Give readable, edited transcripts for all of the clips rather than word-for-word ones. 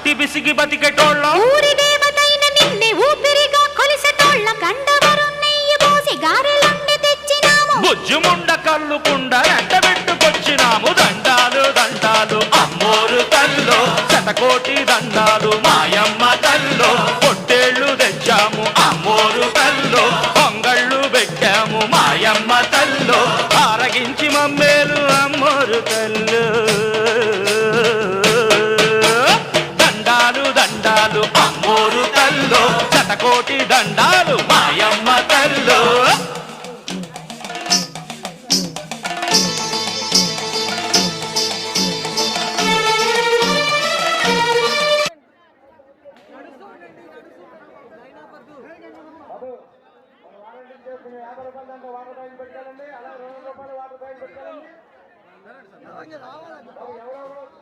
బతికి బిసికి బతికెటోళ్ళ ఊరి దేవతైన నిన్నే ఊపిరిగా కొలిసెటోళ్ళ గండవరం నెయ్యి పోసి గారెలుండి తెచ్చినాము బుజ్జుముండ కల్లుకుండ ఎండబెట్టుకొచ్చినాము దండాలు దండాలు అమ్మోరు తల్లో శతకోటి దండాలు మాయమ్మ తల్లో పొట్టేళ్లు తెచ్చాము అమ్మోరు తల్లో పొంగళ్ళు పెట్టాము మాయమ్మ తల్లో ఆరగించి మమ్మేలు అమ్మోరు తల్లు దండాలు దండాలు అమ్మోరు తల్లో శతకోటి దండాలు మాయమ్మ తల్లో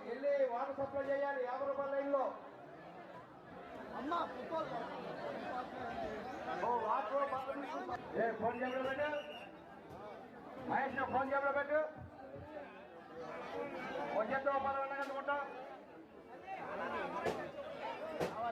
వెళ్ళి వాటర్ సప్లై చేయాలి 50 రూపాయల లైన్లో ఫోన్ జేబులో పెట్టు మహేష్ ఫోన్ జేబులో పెట్టు వచ్చేద్దాం 10 గంటలకు